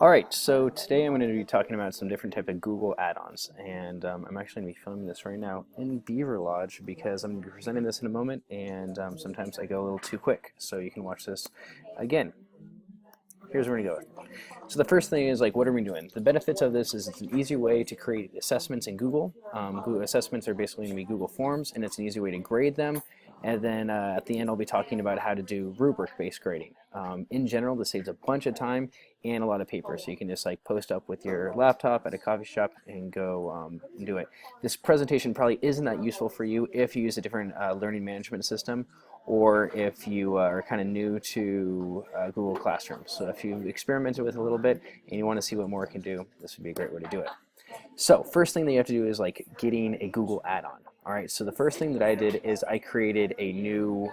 Alright, so today I'm going to be talking about some different type of Google add-ons, and I'm actually going to be filming this right now in Beaver Lodge because I'm going to be presenting this in a moment, and sometimes I go a little too quick, so you can watch this again. Here's where we go. So the first thing is, like, what are we doing? The benefits of this is it's an easy way to create assessments in Google. Google assessments are basically going to be Google Forms, and it's an easy way to grade them. And then at the end I'll be talking about how to do rubric-based grading. In general, this saves a bunch of time and a lot of paper, so you can just like post up with your laptop at a coffee shop and go and do it. This presentation probably isn't that useful for you if you use a different learning management system, or if you are kind of new to Google Classroom. So if you've experimented with it a little bit and you want to see what more it can do, this would be a great way to do it. So first thing that you have to do is like getting a Google add-on. All right, so the first thing that I did is I created a new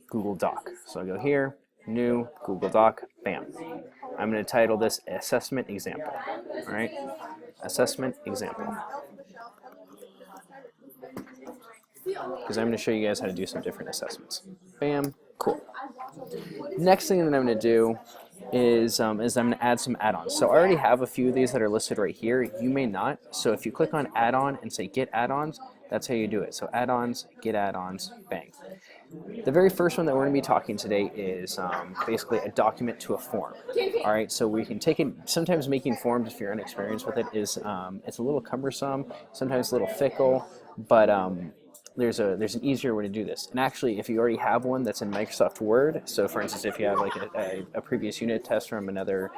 Google Doc. So I go here, new Google Doc, bam. I'm going to title this Assessment Example. All right, Assessment Example. Because I'm going to show you guys how to do some different assessments. Bam, cool. Next thing that I'm going to do is I'm going to add some add-ons. So I already have a few of these that are listed right here. You may not. So if you click on add-on and say get add-ons, that's how you do it. So add-ons, get add-ons, bang. The very first one that we're going to be talking today is basically a document to a form. All right, so we can take it. Sometimes making forms, if you're unexperienced with it, is it's a little cumbersome, sometimes a little fickle, but there's an easier way to do this. And actually, if you already have one that's in Microsoft Word, so for instance, if you have like a previous unit test from another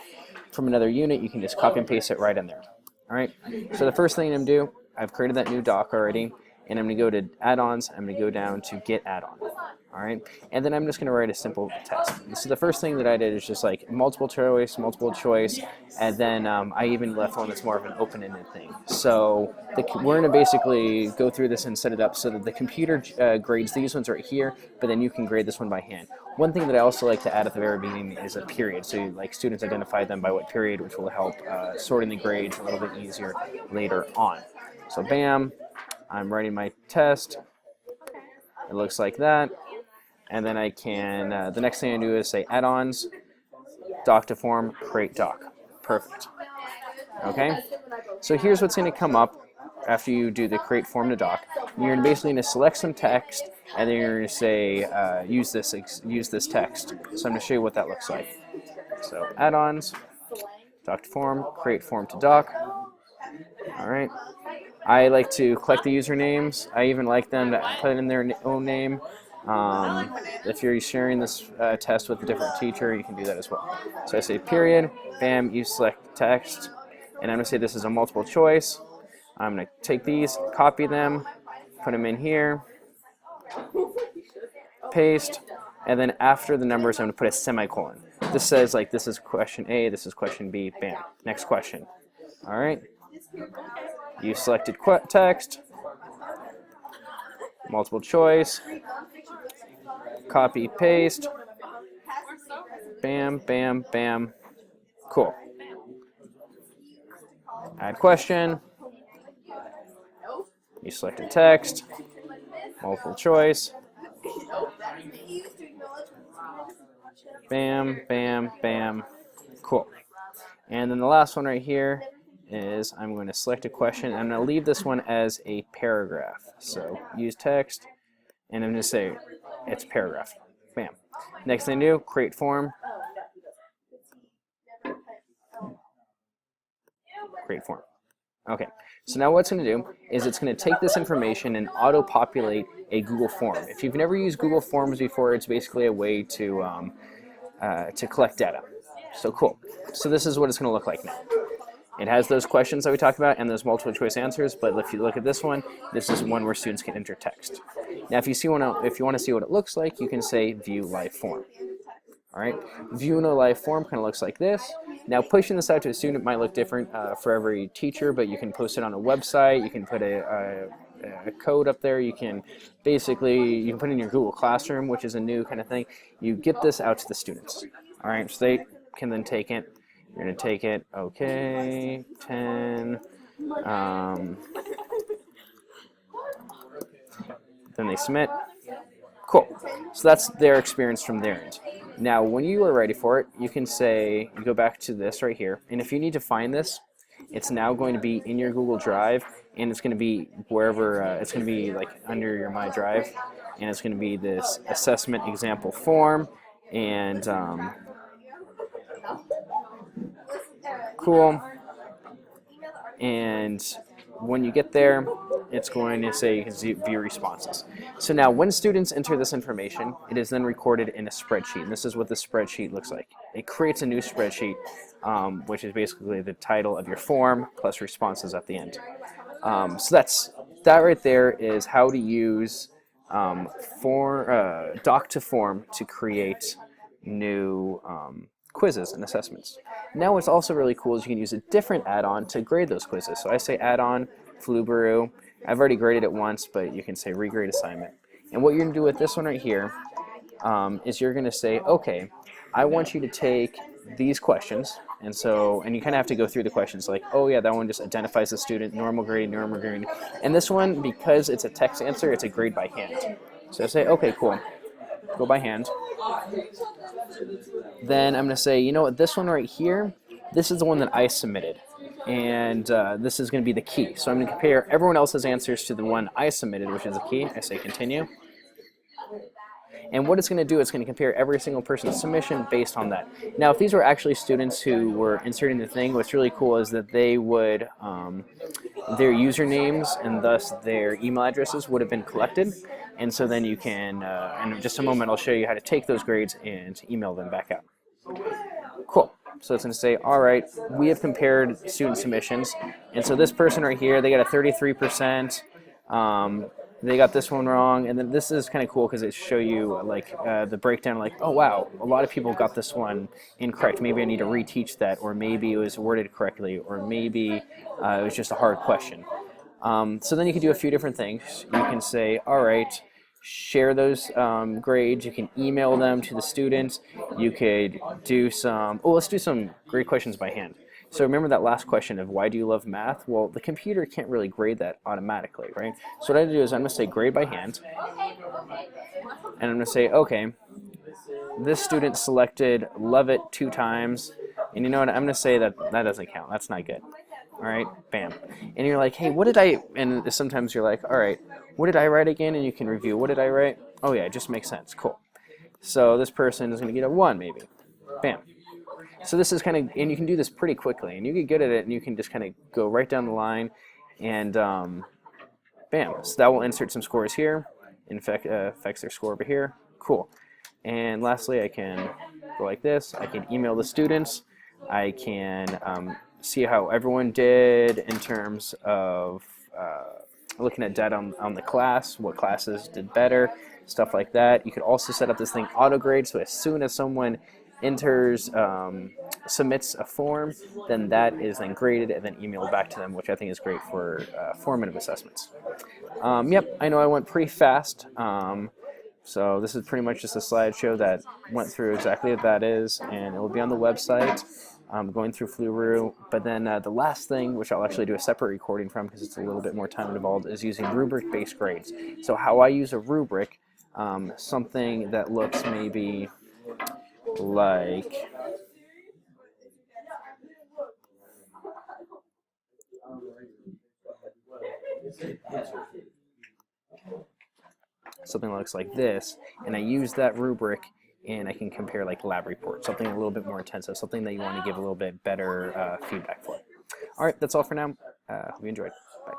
unit, you can just copy and paste it right in there. All right. So the first thing I'm going to do, I've created that new doc already, and I'm going to go to add-ons. I'm going to go down to get add-on. All right, and then I'm just going to write a simple test. So the first thing that I did is just like multiple choice, and then I even left one that's more of an open-ended thing. So we're going to basically go through this and set it up so that the computer grades these ones right here, but then you can grade this one by hand. One thing that I also like to add at the very beginning is a period, so like students identify them by what period, which will help sorting the grades a little bit easier later on. So bam, I'm writing my test. It looks like that. And then I can, the next thing I do is say add-ons, doc to form, create doc. Perfect. Okay? So here's what's going to come up after you do the create form to doc. You're basically going to select some text, and then you're going to say use this text. So I'm going to show you what that looks like. So add-ons, doc to form, create form to doc. All right. I like to collect the usernames. I even like them to put in their own name. If you're sharing this test with a different teacher, you can do that as well. So I say period, bam, you select text, and I'm going to say this is a multiple choice. I'm going to take these, copy them, put them in here, paste, and then after the numbers I'm going to put a semicolon. This says like this is question A, this is question B, bam, next question. All right, you selected text, multiple choice, copy, paste, bam, bam, bam, cool. Add question, you selected text, multiple choice, bam, bam, bam, cool. And then the last one right here is I'm going to select a question. I'm going to leave this one as a paragraph. So use text, and I'm going to say it's paragraph. Bam. Next thing to do, create form. Create form. Okay. So now what's going to do is it's going to take this information and auto-populate a Google form. If you've never used Google Forms before, it's basically a way to collect data. So cool. So this is what it's going to look like now. It has those questions that we talked about and those multiple choice answers, but if you look at this one, this is one where students can enter text. Now if you want to see what it looks like, you can say view live form. All right, view in a live form kind of looks like this. Now pushing this out to a student might look different for every teacher, but you can post it on a website, you can put a code up there, you can put it in your Google Classroom, which is a new kind of thing. You get this out to the students. All right, so they can then take it. You're going to take it, okay, 10, then they submit. Cool. So that's their experience from their end. Now, when you are ready for it, you can say, you go back to this right here, and if you need to find this, it's now going to be in your Google Drive, and it's going to be wherever, it's going to be like under your My Drive, and it's going to be this assessment example form, and cool. And when you get there, it's going to say you can view responses. So now when students enter this information, it is then recorded in a spreadsheet. And this is what the spreadsheet looks like. It creates a new spreadsheet, which is basically the title of your form plus responses at the end. So that right there is how to use doc to form to create new quizzes and assessments. Now what's also really cool is you can use a different add-on to grade those quizzes. So I say add-on, Flubaroo. I've already graded it once, but you can say regrade assignment. And what you're going to do with this one right here is you're going to say, okay, I want you to take these questions, and you kind of have to go through the questions like, oh yeah, that one just identifies the student, normal grade, and this one, because it's a text answer, it's a grade by hand. So I say, okay, cool, go by hand. Then I'm going to say, you know what, this one right here, this is the one that I submitted, and this is going to be the key. So I'm going to compare everyone else's answers to the one I submitted, which is the key. I say continue. And what it's going to do, it's going to compare every single person's submission based on that. Now, if these were actually students who were inserting the thing, what's really cool is that they would, their usernames and thus their email addresses would have been collected. And so then you can, in just a moment, I'll show you how to take those grades and email them back out. Cool. So it's going to say, all right, we have compared student submissions. And so this person right here, they got a 33%. They got this one wrong, and then this is kind of cool because it show you like the breakdown, like, oh wow, a lot of people got this one incorrect. Maybe I need to reteach that, or maybe it was worded correctly, or maybe it was just a hard question. So then you can do a few different things. You can say, all right, share those grades. You can email them to the students. You could do some, let's do some grade questions by hand. So remember that last question of why do you love math? Well, the computer can't really grade that automatically, right? So what I do is I'm going to say grade by hand, and I'm going to say, okay, this student selected love it 2 times, and you know what, I'm going to say that doesn't count. That's not good. All right, bam. And you're like, hey, what did I, and sometimes you're like, all right, what did I write again? And you can review, what did I write? Oh yeah, it just makes sense, cool. So this person is going to get a 1 maybe, bam. So this is kind of, and you can do this pretty quickly, and you get good at it, and you can just kind of go right down the line, and bam. So that will insert some scores here, affects their score over here, cool. And lastly, I can go like this. I can email the students. I can see how everyone did in terms of looking at data on the class, what classes did better, stuff like that. You could also set up this thing auto grade, so as soon as someone enters, submits a form, then that is then graded and then emailed back to them, which I think is great for formative assessments. Yep, I know I went pretty fast. So this is pretty much just a slideshow that went through exactly what that is, and it will be on the website. Going through Flubaroo, but then the last thing, which I'll actually do a separate recording from because it's a little bit more time involved, is using rubric-based grades. So how I use a rubric, something that looks maybe like this, and I use that rubric, and I can compare like lab reports, something a little bit more intensive, something that you want to give a little bit better feedback for. All right, that's all for now. Hope you enjoyed. Bye.